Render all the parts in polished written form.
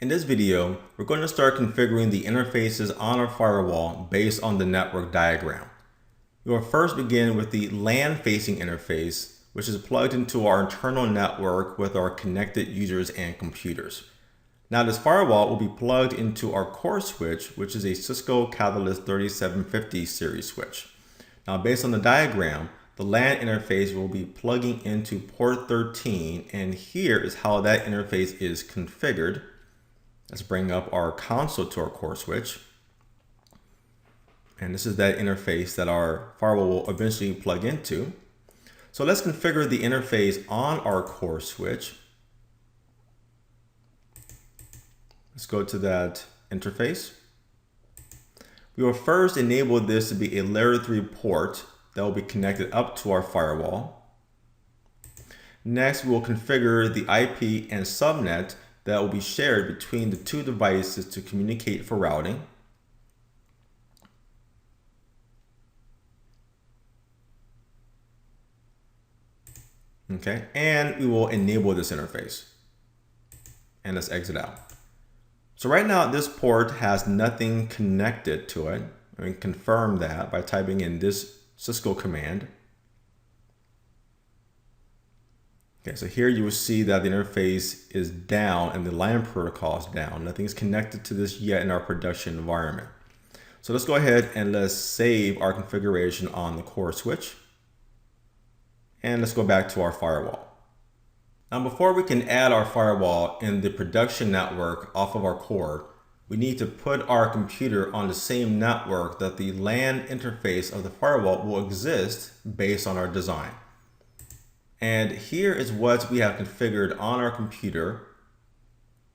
In this video, we're going to start configuring the interfaces on our firewall based on the network diagram. We will first begin with the LAN facing interface, which is plugged into our internal network with our connected users and computers. Now this firewall will be plugged into our core switch, which is a Cisco Catalyst 3750 series switch. Now based on the diagram, the LAN interface will be plugging into port 13, and here is how that interface is configured. Let's bring up our console to our core switch. And this is that interface that our firewall will eventually plug into. So let's configure the interface on our core switch. Let's go to that interface. We will first enable this to be a layer 3 port that will be connected up to our firewall. Next, we will configure the IP and subnet that will be shared between the two devices to communicate for routing. Okay, and we will enable this interface. And let's exit out. So right now, this port has nothing connected to it. I mean, confirm that by typing in this Cisco command. Okay, so here you will see that the interface is down and the LAN protocol is down. Nothing's connected to this yet in our production environment. So let's go ahead and let's save our configuration on the core switch. And let's go back to our firewall. Now, before we can add our firewall in the production network off of our core, we need to put our computer on the same network that the LAN interface of the firewall will exist based on our design. And here is what we have configured on our computer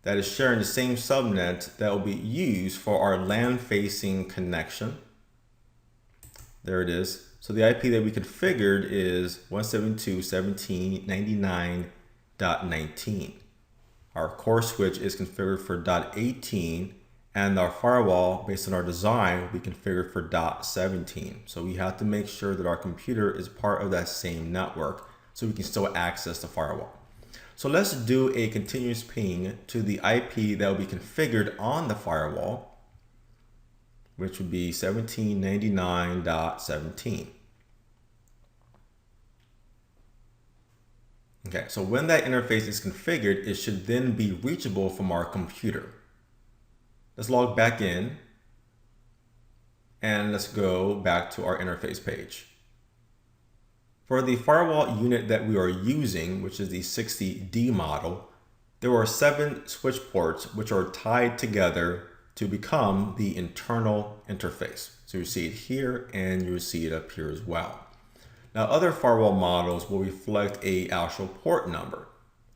that is sharing the same subnet that will be used for our LAN facing connection. There it is. So the IP that we configured is 172.17.99.19. Our core switch is configured for .18, and our firewall, based on our design, will be configured for .17. So we have to make sure that our computer is part of that same network so we can still access the firewall. So let's do a continuous ping to the IP that will be configured on the firewall, which would be 17.99.17. Okay, so when that interface is configured, it should then be reachable from our computer. Let's log back in and let's go back to our interface page. For the firewall unit that we are using, which is the 60D model, there are 7 switch ports which are tied together to become the internal interface. So you see it here and you see it up here as well. Now, other firewall models will reflect an actual port number.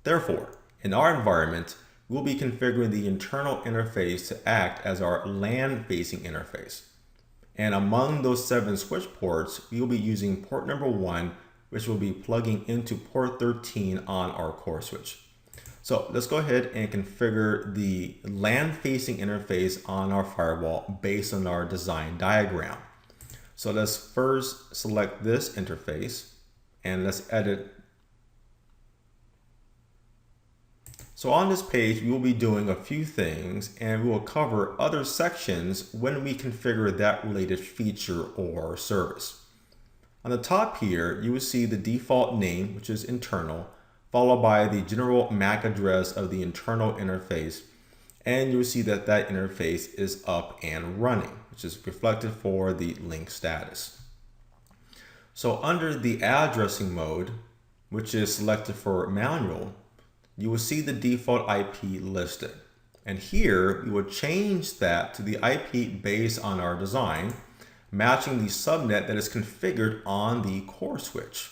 Therefore, in our environment, we'll be configuring the internal interface to act as our LAN facing interface. And among those 7 switch ports, we will be using port number 1, which will be plugging into port 13 on our core switch. So let's go ahead and configure the LAN facing interface on our firewall based on our design diagram. So let's first select this interface and let's edit. So on this page, we will be doing a few things and we will cover other sections when we configure that related feature or service. On the top here, you will see the default name, which is internal, followed by the general MAC address of the internal interface. And you will see that that interface is up and running, which is reflected for the link status. So under the addressing mode, which is selected for manual, you will see the default IP listed. And here we will change that to the IP based on our design, matching the subnet that is configured on the core switch.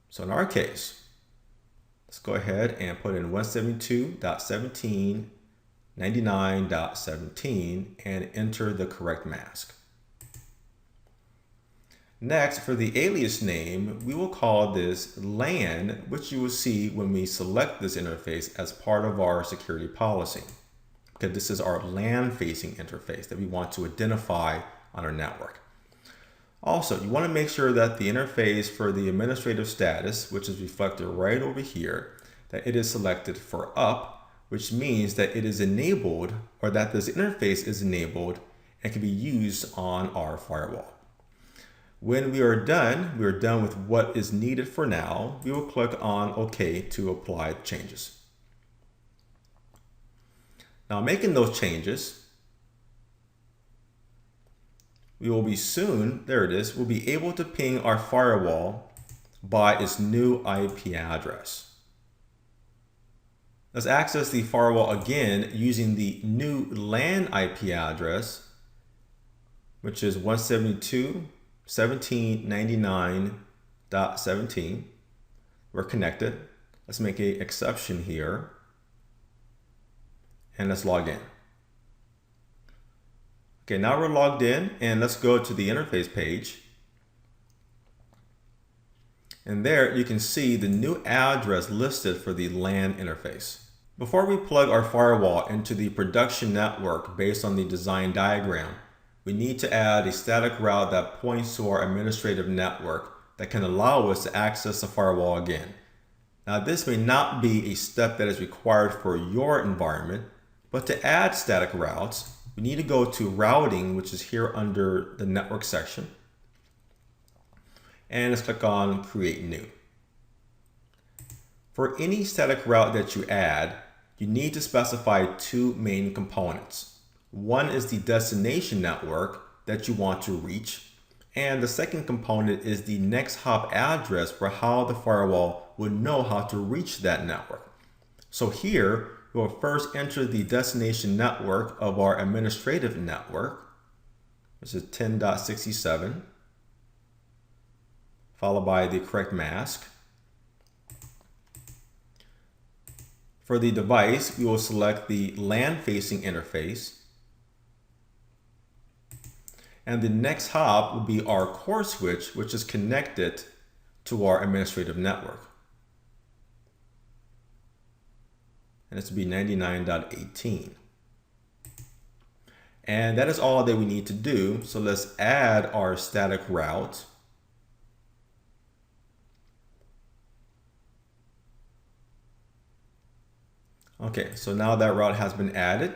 So in our case, let's go ahead and put in 172.17.99.17 and enter the correct mask. Next, for the alias name, we will call this LAN, which you will see when we select this interface as part of our security policy, because this is our LAN facing interface that we want to identify on our network. Also, you want to make sure that the interface for the administrative status, which is reflected right over here, that it is selected for up, which means that it is enabled, or that this interface is enabled and can be used on our firewall. When we are done with what is needed for now, we will click on OK to apply changes. Now, making those changes, we will be soon, there it is, we'll be able to ping our firewall by its new IP address. Let's access the firewall again using the new LAN IP address, which is 172.17.99.17. We're connected. Let's make an exception here. And let's log in. Okay, now we're logged in, and let's go to the interface page. And there you can see the new address listed for the LAN interface. Before we plug our firewall into the production network based on the design diagram, we need to add a static route that points to our administrative network that can allow us to access the firewall again. Now, this may not be a step that is required for your environment, but to add static routes, we need to go to routing, which is here under the network section. And let's click on create new. For any static route that you add, you need to specify two main components. One is the destination network that you want to reach, and the second component is the next hop address for how the firewall would know how to reach that network. So here, we'll first enter the destination network of our administrative network, which is 10.67, followed by the correct mask. For the device, we will select the LAN facing interface. And the next hop will be our core switch, which is connected to our administrative network. And this will be 99.18. And that is all that we need to do. So let's add our static route. Okay, so now that route has been added.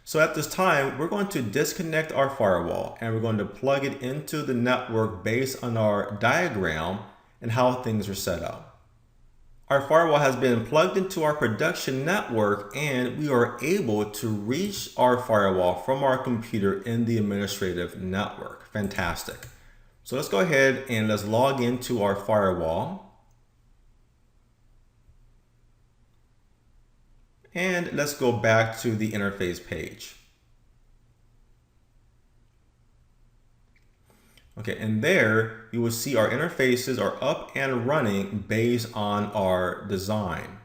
So at this time, we're going to disconnect our firewall and we're going to plug it into the network based on our diagram and how things are set up. Our firewall has been plugged into our production network and we are able to reach our firewall from our computer in the administrative network. Fantastic. So let's go ahead and let's log into our firewall. And let's go back to the interface page. Okay, and there you will see our interfaces are up and running based on our design.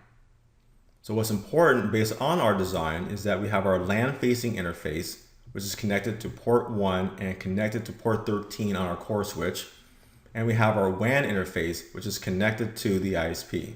So what's important based on our design is that we have our LAN facing interface, which is connected to port 1 and connected to port 13 on our core switch. And we have our WAN interface, which is connected to the ISP.